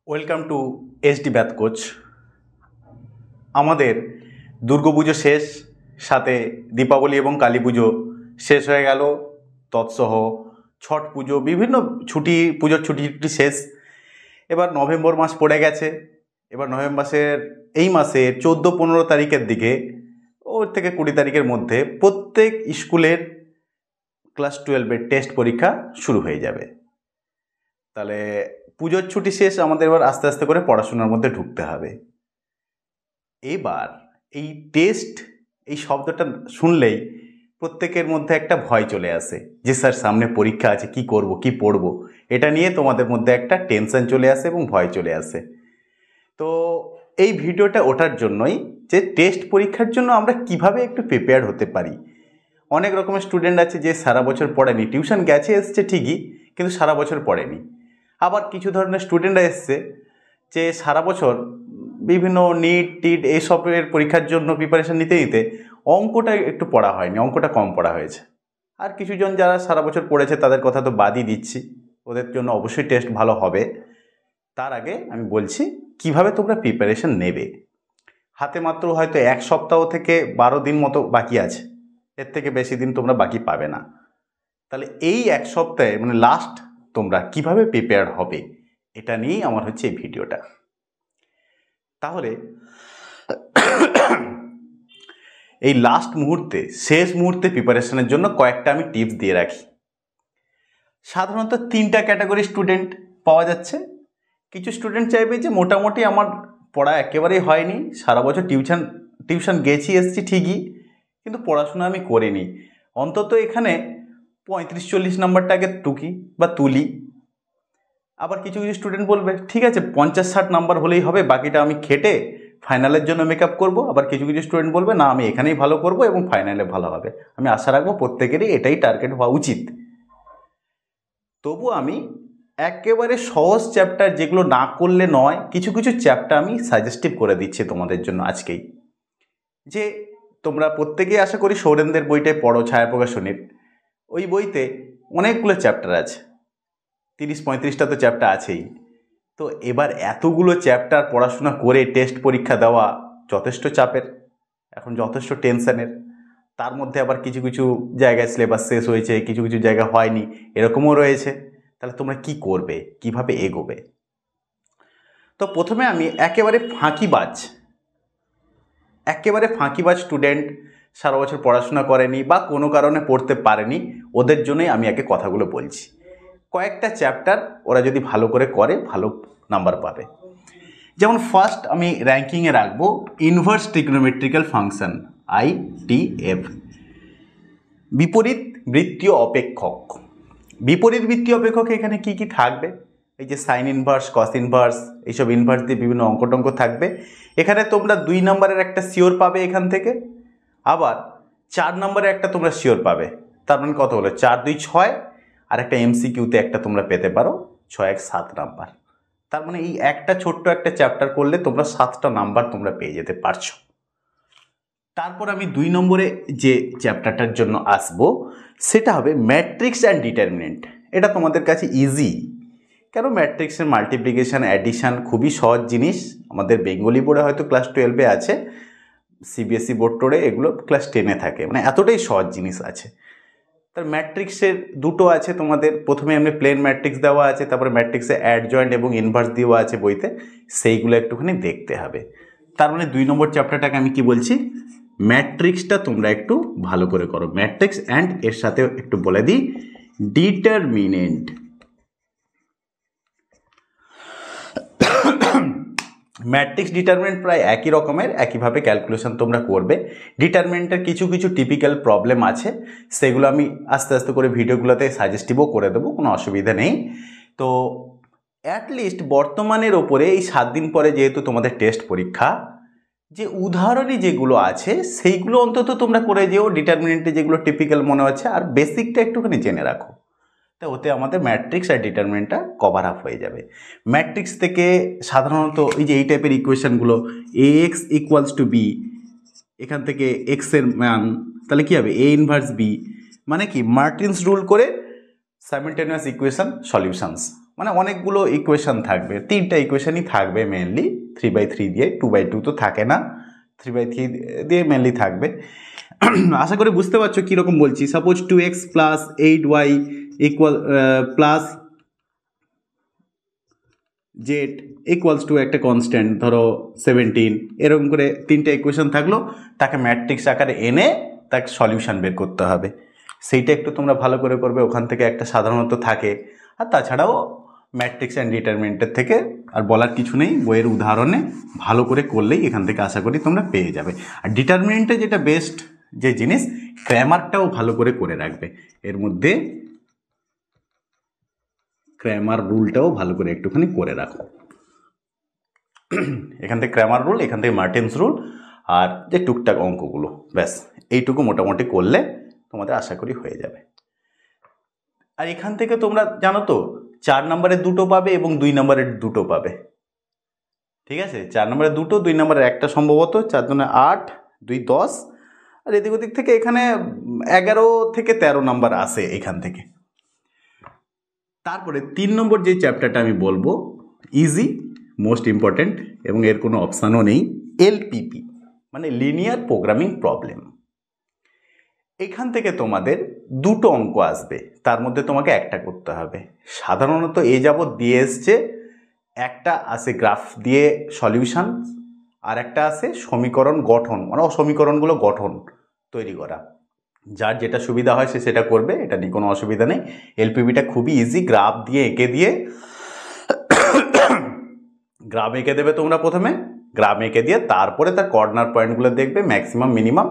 Welcome to SD math coach. আমাদের দুর্গাপুজো শেষ, সাথে দীপাবলি এবং কালী পুজো শেষ হয়ে গেল, তৎসহ ছট পুজো, বিভিন্ন পুজোর ছুটি শেষ। এবার নভেম্বর মাস পড়ে গেছে। এবার এই মাসের 14-15 তারিখের দিকে, ওর থেকে 20 তারিখের মধ্যে প্রত্যেক স্কুলের ক্লাস 12-এর টেস্ট পরীক্ষা শুরু হয়ে যাবে। তাহলে পুজোর ছুটি শেষ, আমাদের এবার আস্তে আস্তে করে পড়াশোনার মধ্যে ঢুকতে হবে। এবার এই টেস্ট, এই শব্দটা শুনলেই প্রত্যেকের মধ্যে একটা ভয় চলে আসে যে স্যার সামনে পরীক্ষা আছে, কি করব, কি পড়ব, এটা নিয়ে তোমাদের মধ্যে একটা টেনশন চলে আসে এবং ভয় চলে আসে। তো এই ভিডিওটা ওঠার জন্যই যে টেস্ট পরীক্ষার জন্য আমরা কিভাবে একটু প্রিপেয়ার হতে পারি। অনেক রকমের স্টুডেন্ট আছে যে সারা বছর পড়েনি, টিউশন গেছে এসছে ঠিকই, কিন্তু সারা বছর পড়েনি। আবার কিছু ধরনের স্টুডেন্টরা এসছে যে সারা বছর বিভিন্ন নিট টিট এইসবের পরীক্ষার জন্য প্রিপারেশান নিতে নিতে অঙ্কটা একটু পড়া হয়নি, অঙ্কটা কম পড়া হয়েছে। আর কিছুজন যারা সারা বছর পড়েছে তাদের কথা তো বাদই দিচ্ছি, ওদের জন্য অবশ্যই টেস্ট ভালো হবে। তার আগে আমি বলছি কিভাবে তোমরা প্রিপারেশান নেবে। হাতে মাত্র হয়তো 1 সপ্তাহ থেকে 12 দিন মতো বাকি আছে, এর থেকে বেশি দিন তোমরা বাকি পাবে না। তাহলে এই 1 সপ্তাহে মানে লাস্ট তোমরা কিভাবে প্রিপেয়ার হবে, এটা নিয়েই আমার হচ্ছে এই ভিডিওটা। তাহলে এই লাস্ট মুহূর্তে, শেষ মুহূর্তে প্রিপারেশনের জন্য কয়েকটা আমি টিপস দিয়ে রাখি। সাধারণত 3টা ক্যাটাগরি স্টুডেন্ট পাওয়া যাচ্ছে। কিছু স্টুডেন্ট চাইবে যে মোটামুটি আমার পড়া একেবারেই হয়নি, সারা বছর টিউশন গেছি এসছি ঠিকই, কিন্তু পড়াশোনা আমি করিনি, অন্তত এখানে 35-40 নাম্বারটা আগে তুলি। আবার কিছু কিছু স্টুডেন্ট বলবে ঠিক আছে 50-60 নাম্বার হলেই হবে, বাকিটা আমি খেটে ফাইনালের জন্য মেকআপ করব। আবার কিছু কিছু স্টুডেন্ট বলবে না, আমি এখানেই ভালো করব এবং ফাইনালে ভালো হবে। আমি আশা রাখবো প্রত্যেকেরই এটাই টার্গেট হওয়া উচিত। তবু আমি একেবারে সহজ চ্যাপ্টার যেগুলো না করলে নয়, কিছু কিছু চ্যাপ্টার আমি সাজেস্টিভ করে দিচ্ছি তোমাদের জন্য আজকেই। যে তোমরা প্রত্যেকেই আশা করি সৌরেনদের বইটাই পড়ো, ছায়া প্রকাশনীর। ওই বইতে অনেকগুলো চ্যাপ্টার আছে, 30-35টা তো চ্যাপ্টার আছেই। তো এবার এতগুলো চ্যাপ্টার পড়াশোনা করে টেস্ট পরীক্ষা দেওয়া যথেষ্ট চাপের, এখন যথেষ্ট টেনশনের। তার মধ্যে আবার কিছু কিছু জায়গায় সিলেবাস শেষ হয়েছে, কিছু কিছু জায়গা হয়নি, এরকমও রয়েছে। তাহলে তোমরা কি করবে, কিভাবে এগোবে? তো প্রথমে আমি একেবারে ফাঁকিবাজ স্টুডেন্ট, সারা বছর পড়াশোনা করেনি বা কোনো কারণে পড়তে পারেনি, ওদের জন্যই আমি আগে কথাগুলো বলছি। কয়েকটা চ্যাপ্টার ওরা যদি ভালো করে করে ভালো নাম্বার পাবে। যেমন ফার্স্ট আমি র্যাঙ্কিংয়ে রাখবো ইনভার্স ট্রিগনোমেট্রিক্যাল ফাংশন, ITF, বিপরীত বৃত্তীয় অপেক্ষক। বিপরীত বৃত্তীয় অপেক্ষক এখানে কি কি থাকবে? এই যে সাইন ইনভার্স, কস ইনভার্স, এইসব ইনভার্স দিয়ে বিভিন্ন অঙ্ক থাকবে। এখানে তোমরা 2 নম্বরের একটা শিওর পাবে এখান থেকে, আবার 4 নম্বরের একটা তোমরা শিওর পাবে। তার মানে কত হলো? 4-2 6, আর একটা MCQতে একটা তোমরা পেতে পারো 6-1 7 নাম্বার। তার মানে এই একটা ছোট্ট একটা চ্যাপ্টার করলে তোমরা 7টা নাম্বার তোমরা পেয়ে যেতে পারছো। তারপর আমি 2 নম্বরে যে চ্যাপ্টারটার জন্য আসবো সেটা হবে ম্যাট্রিক্স অ্যান্ড ডিটারমিনেন্ট। এটা তোমাদের কাছে ইজি, কেন ম্যাট্রিক্সের মাল্টিপ্লিকেশান, অ্যাডিশান খুবই সহজ জিনিস। আমাদের বেঙ্গলি বোর্ডে হয়তো ক্লাস 12-এ আছে, CBSE বোর্ড টোরে এগুলো ক্লাস 10-এ থাকে, মানে এতটাই সহজ জিনিস আছে। তার ম্যাট্রিক্সের 2টো আছে তোমাদের। প্রথমে এমনি প্লেন ম্যাট্রিক্স দেওয়া আছে, তারপরে ম্যাট্রিক্সে অ্যাডজয়েন্ট এবং ইনভার্স দেওয়া আছে বইতে, সেইগুলো একটুখানি দেখতে হবে। তার মানে 2 নম্বর চ্যাপ্টারটাকে আমি কি বলছি, ম্যাট্রিক্সটা তোমরা একটু ভালো করে করো। ম্যাট্রিক্স অ্যান্ড এর সাথে একটু বলে দিই ডিটারমিনেন্ট। ম্যাট্রিক্স ডিটারমিনেন্ট প্রায় একই রকমের, একইভাবে ক্যালকুলেশন তোমরা করবে। ডিটারমিনেন্টের কিছু কিছু টিপিক্যাল প্রবলেম আছে, সেগুলো আমি আস্তে আস্তে করে ভিডিওগুলোতে সাজেস্টিভও করে দেবো, কোনো অসুবিধা নেই। তো অ্যাটলিস্ট বর্তমানের ওপরে এই 7 দিন পরে যেহেতু তোমাদের টেস্ট পরীক্ষা, যে উদাহরণই যেগুলো আছে সেইগুলো অন্তত তোমরা করে যেও, ডিটারমিনেন্টে যেগুলো টিপিক্যাল মনে হচ্ছে, আর বেসিকটা একটুখানি জেনে রাখো। তো ওতে আমাদের ম্যাট্রিক্স আর ডিটারমিনেন্টটা কভার আপ হয়ে যাবে। ম্যাট্রিক্স থেকে সাধারণত এই টাইপের ইকুয়েশনগুলো, AX = B, এখান থেকে x এর মান তাহলে কি হবে A ইনভার্স B, মানে কি মার্টিনস রুল করে সাইমেলটেনিয়াস ইকুয়েশন সলিউশনস, মানে অনেকগুলো ইকুয়েশন থাকবে, 3টা ইকুয়েশনই থাকবে মেনলি, 3/3 দিয়ে, 2/2 তো থাকে না, 3/3 দিয়ে মেনলি থাকবে। আশা করি বুঝতে পারছো কীরকম বলছি। Suppose 2x plus 8y equal plus Z equals to একটা কনস্ট্যান্ট ধরো 17, এরকম করে 3টা ইকুয়েশন থাকলো, তাকে ম্যাট্রিক্স আকারে এনে তাকে সলিউশন বের করতে হবে। সেইটা একটু তোমরা ভালো করে করবে, ওখান থেকে একটা সাধারণত থাকে। আর তাছাড়াও ম্যাট্রিক্স অ্যান্ড ডিটারমিনেন্টের থেকে আর বলার কিছু নেই, বইয়ের উদাহরণে ভালো করে করলেই এখান থেকে আশা করি তোমরা পেয়ে যাবে। আর ডিটারমিনেন্টে যেটা বেস্ট যে জিনিস, গ্রামারটাও ভালো করে রাখবে, এর মধ্যে গ্রামার রুলটাও ভালো করে একটুখানি করে রাখো। এখান থেকে গ্রামার রুল, এখান থেকে মার্টেন্স রুল, আর যে টুকটাক অঙ্কগুলো, ব্যাস এইটুকু মোটামুটি করলে তোমাদের আশা করি হয়ে যাবে। আর এখান থেকে তোমরা জানো তো 4 নম্বরের 2টো পাবে এবং 2 নম্বরের 2টো পাবে, ঠিক আছে? 4 নম্বরের 2টো, 2 নম্বরের একটা সম্ভবত, 4 জনে 8, 2 10, আর এদিক ওদিক থেকে এখানে 11 থেকে 13 নম্বর আসে এখান থেকে। তারপরে 3 নম্বর যে চ্যাপ্টারটা আমি বলবো, ইজি, মোস্ট ইম্পর্ট্যান্ট, এবং এর কোনো অপশানও নেই, এলপিপি মানে লিনিয়ার প্রোগ্রামিং প্রবলেম। এখান থেকে তোমাদের 2টো অঙ্ক আসবে, তার মধ্যে তোমাকে একটা করতে হবে। সাধারণত এ যাবৎ দিয়ে এসছে, একটা আসে গ্রাফ দিয়ে সলিউশন, আর একটা আসে সমীকরণ গঠন, মানে সমীকরণগুলো গঠন তৈরি করা। যার যেটা সুবিধা হয় সে সেটা করবে, এটা নিয়ে কোনো অসুবিধা নেই। এলপিপিটা খুবই ইজি, গ্রাফ দিয়ে এঁকে দিয়ে গ্রাফ এঁকে দেবে তোমরা প্রথমে, গ্রাফ এঁকে দিয়ে তারপরে তার কর্নার পয়েন্টগুলো দেখবে, ম্যাক্সিমাম মিনিমাম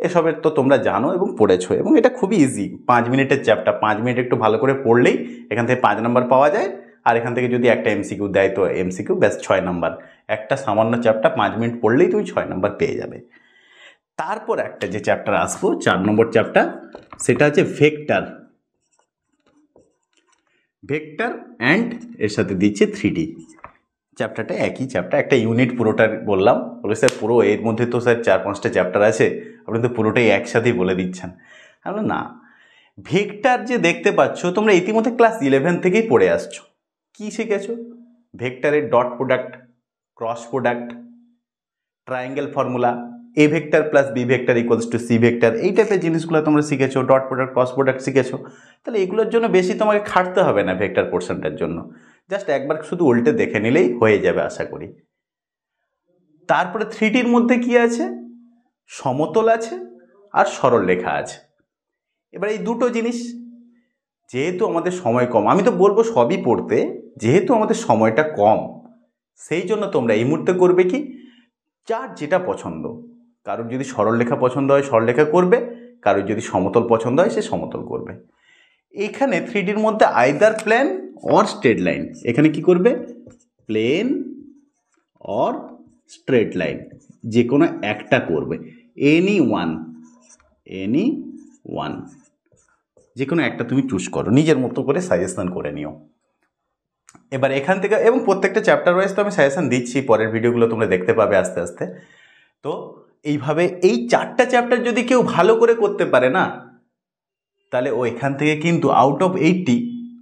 এসবের তো তোমরা জানো এবং পড়েছো, এবং এটা খুবই ইজি, 5 মিনিটের চ্যাপ্টার, 5 মিনিট একটু ভালো করে পড়লেই এখান থেকে 5 নম্বর পাওয়া যায়। আর এখান থেকে যদি একটা এমসিকিউ দেয় তো এমসিকিউ, ব্যাস 6 নম্বর। একটা সামান্য চ্যাপ্টার 5 মিনিট পড়লেই তুমি 6 নম্বর পেয়ে যাবে। তারপর একটা যে চ্যাপ্টার আসবো, 4 নম্বর চ্যাপ্টার, সেটা হচ্ছে ভেক্টর অ্যান্ড এর সাথে দিচ্ছে 3D। চ্যাপ্টারটা একই চ্যাপ্টার, একটা ইউনিট পুরোটা বললাম। বলে স্যার পুরো এর মধ্যে তো স্যার 4-5টা চ্যাপ্টার আছে, আপনি তো পুরোটাই একসাথেই বলে দিচ্ছেন। আমরা না, ভেক্টর যে দেখতে পাচ্ছ তোমরা ইতিমধ্যে ক্লাস 11 থেকেই পড়ে আসছো। কি শিখেছো? ভেক্টরের dot product, cross product, triangle formula, A vector plus B vector equals to C vector, এই টাইপের জিনিসগুলো তোমরা শিখেছো। ডট প্রোডাক্ট, ক্রস প্রোডাক্ট শিখেছো। তাহলে এগুলোর জন্য বেশি তোমাকে খাটতে হবে না ভেক্টর পোর্শনটার জন্য, জাস্ট একবার শুধু উল্টে দেখে নিলেই হয়ে যাবে আশা করি। তারপরে 3Dর মধ্যে কি আছে? সমতল আছে আর সরল রেখা আছে। এবার এই দুটো জিনিস, যেহেতু আমাদের সময় কম, আমি তো বলবো সবই পড়তে, যেহেতু আমাদের সময়টা কম, সেই জন্য তোমরা এই মুহূর্তে করবে কি, যার যেটা পছন্দ, কারোর যদি সরল রেখা পছন্দ হয় সরল রেখা করবে, কারোর যদি সমতল পছন্দ হয় সে সমতল করবে। এখানে 3Dর মধ্যে either plane or straight line, এখানে কি করবে? প্লেন অর স্ট্রেট লাইন, যে কোনো একটা করবে, এনি ওয়ান, যে কোনো একটা তুমি চুজ করো, নিজের মতো করে সাজেশন করে নিও। এবার এখান থেকে, এবং প্রত্যেকটা চ্যাপ্টার ওয়াইজ তো আমি সাজেশন দিচ্ছি, পরের ভিডিওগুলো তোমরা দেখতে পাবে আস্তে আস্তে। তো এইভাবে এই 4টা চ্যাপ্টার যদি কেউ ভালো করে করতে পারে না, তাহলে ও এখান থেকে কিন্তু আউট অফ 80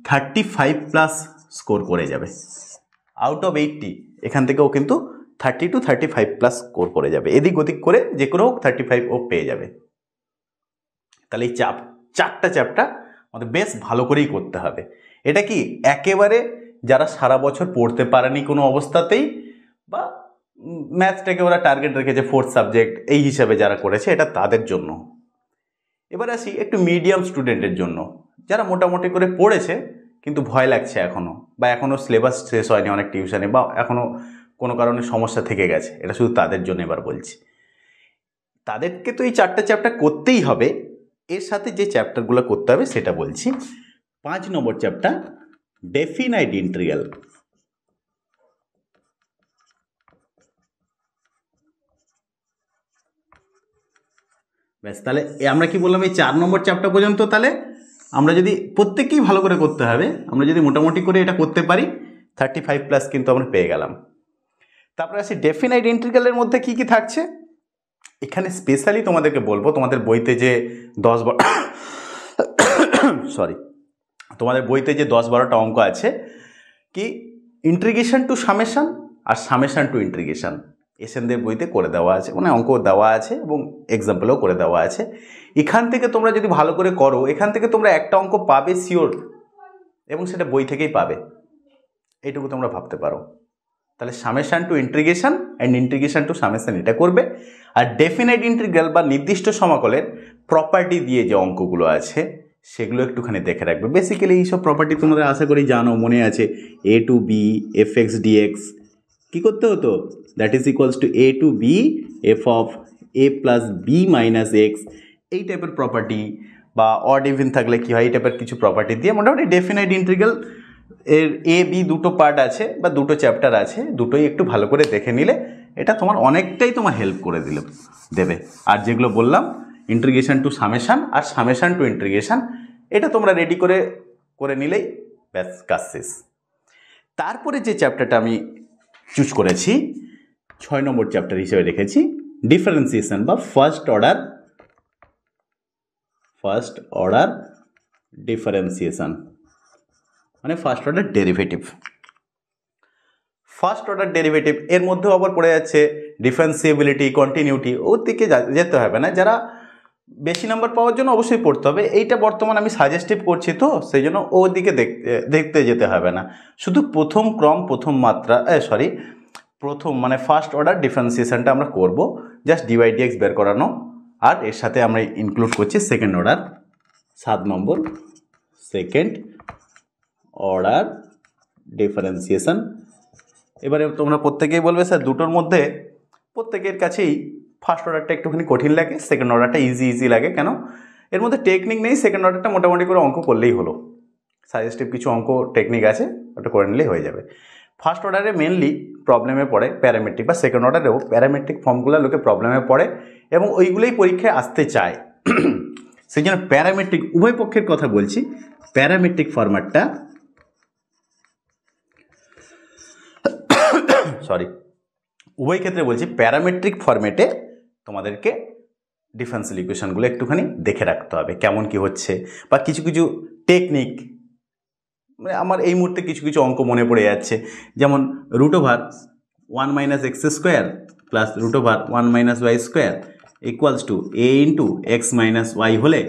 35+ স্কোর করে যাবে। আউট অফ 80 এখান থেকে ও কিন্তু 30 to 35+ স্কোর করে যাবে, এদিক ওদিক করে যে কোনো হোক 35 ও পেয়ে যাবে। তাহলে এই 4টা চ্যাপ্টার আমাদের বেশ ভালো করেই করতে হবে। এটা কি একেবারে যারা সারা বছর পড়তে পারেনি কোনো অবস্থাতেই, বা ম্যাথসটাকে ওরা টার্গেট রেখেছে 4th সাবজেক্ট এই হিসাবে যারা করেছে, এটা তাদের জন্য। এবার আসি একটু মিডিয়াম স্টুডেন্টের জন্য, যারা মোটামুটি করে পড়েছে কিন্তু ভয় লাগছে এখনও, বা এখনও সিলেবাস শেষ হয়নি অনেক টিউশনে, বা এখনও কোনো কারণে সমস্যা থেকে গেছে, এটা শুধু তাদের জন্য এবার বলছি। তাদেরকে তো এই 4টা চ্যাপ্টার করতেই হবে, এর সাথে যে চ্যাপ্টারগুলো করতে হবে সেটা বলছি। 5 নম্বর চ্যাপ্টার ডেফিনাইট ইন্টিগ্রাল। ব্যাস, তাহলে আমরা কি বললাম, এই 4 নম্বর চ্যাপ্টার পর্যন্ত তাহলে আমরা যদি প্রত্যেককেই ভালো করে করতে হবে, আমরা যদি মোটামুটি করে এটা করতে পারি 35+ কিন্তু আমরা পেয়ে গেলাম। তারপরে আসি ডেফিনাইট ইন্টিগ্রালের মধ্যে কি কি থাকছে। এখানে স্পেশালি তোমাদেরকে বলবো, তোমাদের বইতে যে 10-12 তোমাদের বইতে যে 10-12টা অঙ্ক আছে, কি ইন্টিগ্রেশন টু সামেশন আর সামেশন টু ইন্টিগ্রেশন এসএনদের বইতে করে দেওয়া আছে, মানে অঙ্ক দেওয়া আছে এবং এক্সাম্পলও করে দেওয়া আছে। এখান থেকে তোমরা যদি ভালো করে করো, এখান থেকে তোমরা একটা অঙ্ক পাবে শিওর, এবং সেটা বই থেকেই পাবে, এইটুকু তোমরা ভাবতে পারো। তাহলে summation to integration and integration to summation এটা করবে। আর ডেফিনাইট ইন্টিগ্রাল বা নির্দিষ্ট সমাকলের প্রপার্টি দিয়ে যে অঙ্কগুলো আছে সেগুলো একটুখানি দেখে রাখবে। বেসিক্যালি এইসব প্রপার্টি তোমাদের আশা করি জানো, মনে আছে। A to b f x dx কী করতে হতো, that is equals to a to b f of a plus b minus x, এই টাইপের প্রপার্টি, বা অড ইভেন থাকলে কী হয়, এই টাইপের কিছু প্রপার্টি দিয়ে মোটামুটি ডেফিনাইট ইন্টিগ্রাল এর এ বি দুটো পার্ট আছে বা দুটো চ্যাপ্টার আছে, দুটোই একটু ভালো করে দেখে নিলে এটা তোমার অনেকটাই তোমার হেল্প করে দেবে। আর যেগুলো বললাম ইন্টিগ্রেশন টু সামেশন আর সামেশন টু ইন্টিগ্রেশন, এটা তোমরা রেডি করে নিলেই ব্যাস কাজ শেষ। তারপরে যে চ্যাপ্টারটা আমি চুজ করেছি 6 নম্বর চ্যাপ্টার হিসেবে রেখেছি ডিফারেন্সিয়েশন বা ফার্স্ট অর্ডার ডিফারেন্সিয়েশন, মানে first order derivative. First order derivative এর মধ্যেও আবার পড়ে যাচ্ছে ডিফারেন্সিয়েবিলিটি, কন্টিনিউটি, ওর দিকে যেতে হবে না। যারা বেশি নাম্বার পাওয়ার জন্য অবশ্যই পড়তে হবে, এইটা বর্তমান আমি সাজেস্টিভ করছি, তো সেই জন্য ওর দিকে দেখতে যেতে হবে না। শুধু প্রথম ক্রম প্রথম মাত্রা প্রথম মানে ফার্স্ট অর্ডার ডিফারেন্সিয়েশনটা আমরা করব, জাস্ট ডিওয়াই ডিএক্স বের করানো, আর এর সাথে আমরা ইনক্লুড করছি সেকেন্ড অর্ডার, 7 নম্বর সেকেন্ড অর্ডার ডিফারেন্সিয়েশন। এবারে তোমরা প্রত্যেকেই বলবে স্যার দুটোর মধ্যে প্রত্যেকের কাছেই ফার্স্ট অর্ডারটা একটুখানি কঠিন লাগে, সেকেন্ড অর্ডারটা ইজি লাগে। কেন? এর মধ্যে টেকনিক নেই, সেকেন্ড অর্ডারটা মোটামুটি করে অঙ্ক করলেই হলো, সাজেস্টিভ কিছু অঙ্ক টেকনিক আছে, ওটা করে নিলেই হয়ে যাবে। ফার্স্ট অর্ডারে মেনলি প্রবলেমে পড়ে প্যারামেট্রিক, বা সেকেন্ড অর্ডারেও প্যারামেট্রিক ফর্মগুলো লোকে প্রবলেমে পড়ে এবং ওইগুলোই পরীক্ষায় আসতে চায়। সেই জন্য প্যারামেট্রিক উভয় পক্ষের কথা বলছি, প্যারামেট্রিক ফরম্যাটটা উভয় ক্ষেত্রে বলছি, প্যারামেট্রিক ফরম্যাটে তোমাদেরকে ডিফারেন্সিয়াল ইকুয়েশনগুলো একটুখানি দেখে রাখতে হবে কেমন কি হচ্ছে, বা কিছু কিছু টেকনিক, মানে আমার এই মুহূর্তে কিছু কিছু অঙ্ক মনে পড়ে যাচ্ছে, যেমন root over 1 minus x square plus root over 1 minus y square equals to A into x minus y হলে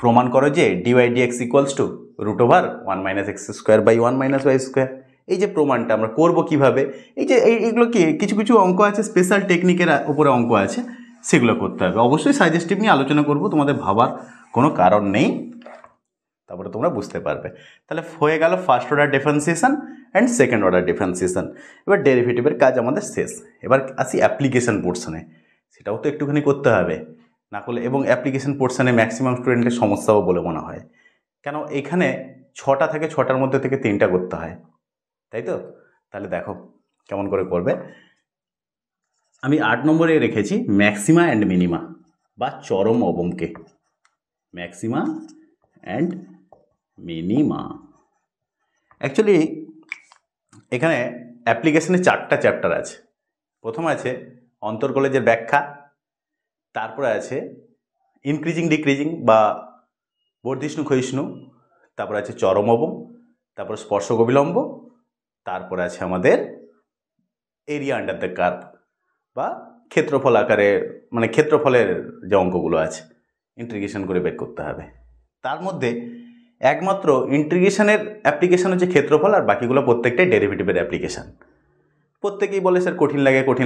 প্রমাণ করো যে dy dx equals to root over 1 minus x square by 1 minus y square. এই যে প্রমাণটা আমরা করবো কিভাবে, এই যে এইগুলো কি কিছু কিছু অঙ্ক আছে, স্পেশাল টেকনিকের উপরে অঙ্ক আছে, সেগুলো করতে হবে। অবশ্যই সাজেস্টিভ নিয়ে আলোচনা করব, তোমাদের ভাবার কোনো কারণ নেই, তারপরে তোমরা বুঝতে পারবে। তাহলে হয়ে গেল first order differentiation and second order differentiation. এবার ডেরিভেটিভের কাজ আমাদের শেষ। এবার আসি অ্যাপ্লিকেশন পোর্শনে, সেটাও তো একটুখানি করতে হবে না করলে, এবং অ্যাপ্লিকেশন পোর্শনে ম্যাক্সিমাম স্টুডেন্টের সমস্যাও বলে মনে হয়। কেন? এখানে 6টা থেকে 6টার মধ্যে থেকে 3টা করতে হয়, তাই তো? তাহলে দেখো কেমন করে করবে। আমি 8 নম্বরে রেখেছি ম্যাক্সিমা অ্যান্ড মিনিমা বা চরম অবমকে, ম্যাক্সিমা অ্যান্ড মিনিমা। অ্যাকচুয়ালি এখানে অ্যাপ্লিকেশনে 4টা চ্যাপ্টার আছে। প্রথম আছে অন্তর্কলেজের ব্যাখ্যা, তারপরে আছে ইনক্রিজিং ডিক্রিজিং বা বর্ধিষ্ণু ক্ষয়িষ্ণু, তারপরে আছে চরম অবম, তারপর স্পর্শক অবিলম্ব, তারপরে আছে আমাদের এরিয়া আন্ডার দ্য কার্ভ বা ক্ষেত্রফল আকারে, মানে ক্ষেত্রফলের যে অঙ্কগুলো আছে ইন্টিগ্রেশন করে বের করতে হবে। তার মধ্যে একমাত্র ইন্টিগ্রেশনের অ্যাপ্লিকেশন হচ্ছে ক্ষেত্রফল, আর বাকিগুলো প্রত্যেকটাই ডেরিভেটিভের অ্যাপ্লিকেশান। প্রত্যেকেই বলে স্যার কঠিন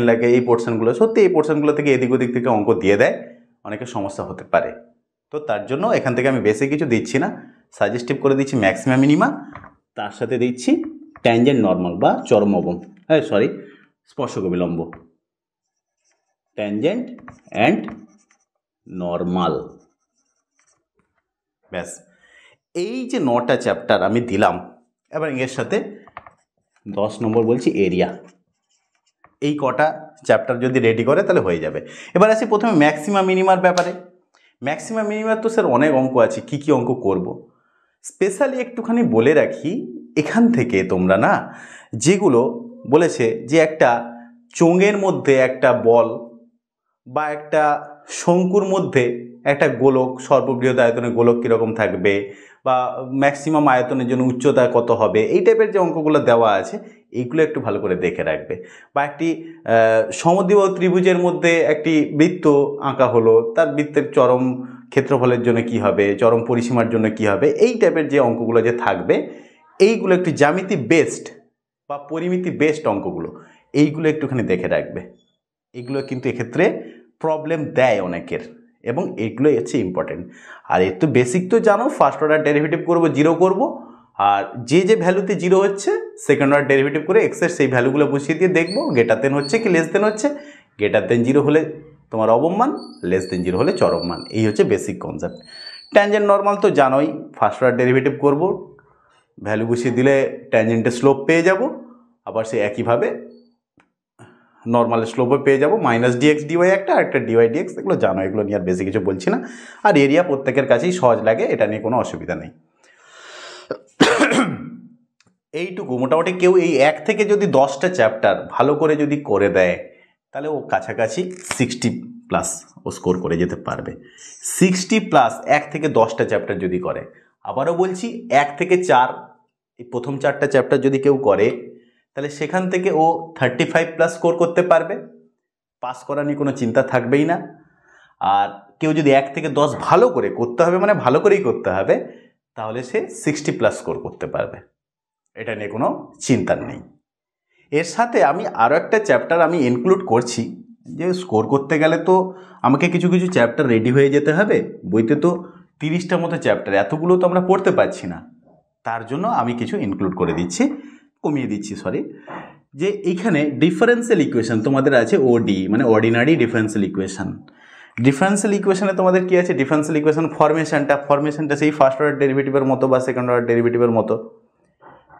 লাগে এই পোর্শনগুলো, সত্যি এই পোর্শনগুলো থেকে এদিক ওদিক থেকে অঙ্ক দিয়ে দেয়, অনেকের সমস্যা হতে পারে। তো তার জন্য এখান থেকে আমি বেশি কিছু দিচ্ছি না, সাজেস্টিভ করে দিচ্ছি ম্যাক্সিমাম মিনিমা, তার সাথে দিচ্ছি ট্যানজেন্ট নর্মাল বা চরম অবম, স্পর্শক বিলম্ব, ট্যানজেন্ট অ্যান্ড নর্মাল। ব্যাস, এই যে 9টা চ্যাপ্টার আমি দিলাম, এবার এর সাথে 10 নম্বর বলছি এরিয়া। এই কটা চ্যাপ্টার যদি রেডি করে তাহলে হয়ে যাবে। এবার আসি প্রথমে ম্যাক্সিমা মিনিমার ব্যাপারে। ম্যাক্সিমা মিনিমার তো স্যার অনেক অঙ্ক আছে, কি কি অঙ্ক করব স্পেশালি একটুখানি বলে রাখি। এখান থেকে তোমরা না, যেগুলো বলেছে যে একটা চোঙের মধ্যে একটা বল বা একটা শঙ্কুর মধ্যে একটা গোলক, সর্ববৃহৎ আয়তনের গোলক কীরকম থাকবে, বা ম্যাক্সিমাম আয়তনের জন্য উচ্চতা কত হবে, এই টাইপের যে অঙ্কগুলো দেওয়া আছে এইগুলো একটু ভালো করে দেখে রাখবে। বা একটি সমদ্বিবাহু ত্রিভুজের মধ্যে একটি বৃত্ত আঁকা হলো, তার বৃত্তের চরম ক্ষেত্রফলের জন্য কি হবে, চরম পরিসীমার জন্য কি হবে, এই টাইপের যে অঙ্কগুলো যে থাকবে এইগুলো একটু জ্যামিতি বেসড বা পরিমিতি বেসড অঙ্কগুলো এইগুলো একটুখানি দেখে রাখবে। এগুলো কিন্তু এক্ষেত্রে প্রবলেম দেয় অনেকের, এবং এগুলো হচ্ছে ইম্পর্টেন্ট। আর এর তো বেসিক তো জানো, ফার্স্ট অর্ডার ডেরিভেটিভ করব, জিরো করব, আর যে ভ্যালুতে জিরো হচ্ছে সেকেন্ড অর্ডার ডেরিভেটিভ করে এক্সের সেই ভ্যালুগুলো বসিয়ে দিয়ে দেখবো গ্রেটার দেন হচ্ছে কি লেস দেন হচ্ছে। গ্রেটার দেন জিরো হলে তোমার অবম মান, লেস দেন জিরো হলে চরম মান। এই হচ্ছে বেসিক কনসেপ্ট। ট্যানজেন্ট নর্মাল তো জানোই, ফার্স্ট অর্ডার ডেরিভেটিভ করব, ভ্যালু বসিয়ে দিলে ট্যানজেন্টের স্লোপ পেয়ে যাব, আবার সে একইভাবে নর্মাল স্লোপে পেয়ে যাব, মাইনাস ডিএক্স ডিওয়াই একটা, আর একটা ডিওয়াই ডিএক্স, এগুলো জানো, এগুলো নিয়ে আর বেশি কিছু বলছি না। আর এরিয়া প্রত্যেকের কাছেই সহজ লাগে, এটা নিয়ে কোনো অসুবিধা নেই। এইটুকু মোটামুটি কেউ এই 1 থেকে যদি 10টা চ্যাপ্টার ভালো করে যদি করে দেয় তাহলে ও কাছাকাছি 60+ ও স্কোর করে যেতে পারবে। 60+ 1 থেকে 10টা চ্যাপ্টার যদি করে, আবারও বলছি 1 থেকে 4, এই প্রথম 4টা চ্যাপ্টার যদি কেউ করে তাহলে সেখান থেকে ও 35+ স্কোর করতে পারবে, পাস করা নিয়ে কোনো চিন্তা থাকবেই না। আর কেউ যদি 1 থেকে 10 ভালো করে করতে হবে, মানে ভালো করেই করতে হবে, তাহলে সে 60+ স্কোর করতে পারবে, এটা নিয়ে কোনো চিন্তা নেই। এর সাথে আমি আরও একটা চ্যাপ্টার আমি ইনক্লুড করছি, যে স্কোর করতে গেলে তো আমাকে কিছু কিছু চ্যাপ্টার রেডি হয়ে যেতে হবে। বইতে তো 30টা মতো চ্যাপ্টার, এতগুলো তো আমরা পড়তে পারছি না, তার জন্য আমি কিছু ইনক্লুড করে দিচ্ছি, কমিয়ে দিচ্ছি সরি। যে এইখানে ডিফারেন্সিয়াল ইকুয়েশন তোমাদের আছে ওডি, মানে অর্ডিনারি ডিফারেন্সিয়াল ইকুয়েশন। ডিফারেন্সিয়াল ইকুয়েশনে তোমাদের কি আছে, ডিফারেন্সিয়াল ইকুয়েশন ফরমেশনটা সেই ফার্স্ট অর্ডার ডেরিভেটিভের মতো বা সেকেন্ড অর্ডার ডেরিভেটিভের মতো।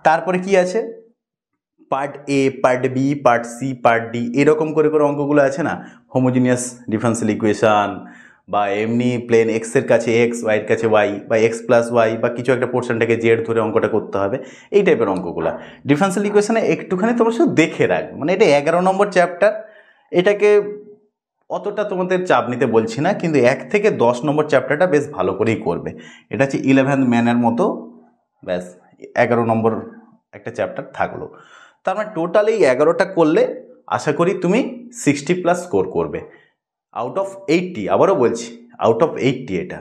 তারপরে কি আছে, part A, part B, part C, part D, এরকম করে করে অঙ্কগুলো আছে না, হোমোজিনিয়াস ডিফারেন্সিয়াল ইকুয়েশন, বা এমনি প্লেন এক্সের কাছে এক্স, ওয়াইয়ের কাছে ওয়াই, বা এক্স প্লাস ওয়াই, বা কিছু একটা পোর্শনটাকে জেড ধরে অঙ্কটা করতে হবে, এই টাইপের অঙ্কগুলো ডিফারেন্সিয়াল ইকুয়েশনে একটুখানি তোমরা শুধু দেখে রাখবে। মানে এটা 11 নম্বর চ্যাপ্টার, এটাকে অতটা তোমাদের চাপ নিতে বলছি না, কিন্তু 1 থেকে 10 নম্বর চ্যাপ্টারটা বেশ ভালো করেই করবে। এটা হচ্ছে 11th ম্যানের মতো, ব্যাস 11 নম্বর একটা চ্যাপ্টার থাকলো। তার মানে টোটাল এই 11টা করলে আশা করি তুমি 60+ স্কোর করবে আউট অফ 80। আবারও বলছি আউট অফ 80 এটা।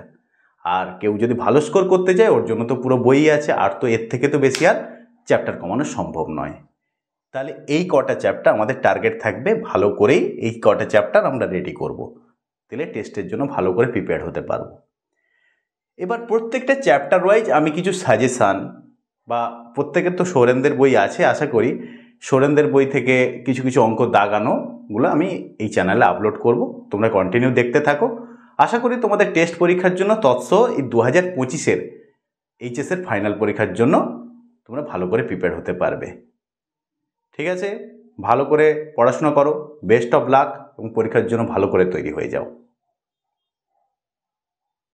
আর কেউ যদি ভালো স্কোর করতে চায় ওর জন্য তো পুরো বই আছে, আর তো এর থেকে তো বেশি আর চ্যাপ্টার কমানো সম্ভব নয়। তাহলে এই কটা চ্যাপ্টার আমাদের টার্গেট থাকবে, ভালো করেই এই কটা চ্যাপ্টার আমরা রেডি করব, তাহলে টেস্টের জন্য ভালো করে প্রিপেয়ার হতে পারবো। এবার প্রত্যেকটা চ্যাপ্টার ওয়াইজ আমি কিছু সাজেশান, বা প্রত্যেকের তো সৌরেনদের বই আছে, আশা করি সৌরেনদের বই থেকে কিছু কিছু অঙ্ক দাগানোগুলো আমি এই চ্যানেলে আপলোড করব, তোমরা কন্টিনিউ দেখতে থাকো। আশা করি তোমাদের টেস্ট পরীক্ষার জন্য তৎসহ এই 2025-এর এইচএসের ফাইনাল পরীক্ষার জন্য তোমরা ভালো করে প্রিপেয়ার হতে পারবে। ঠিক আছে, ভালো করে পড়াশোনা করো, বেস্ট অফ লাক, এবং পরীক্ষার জন্য ভালো করে তৈরি হয়ে যাও।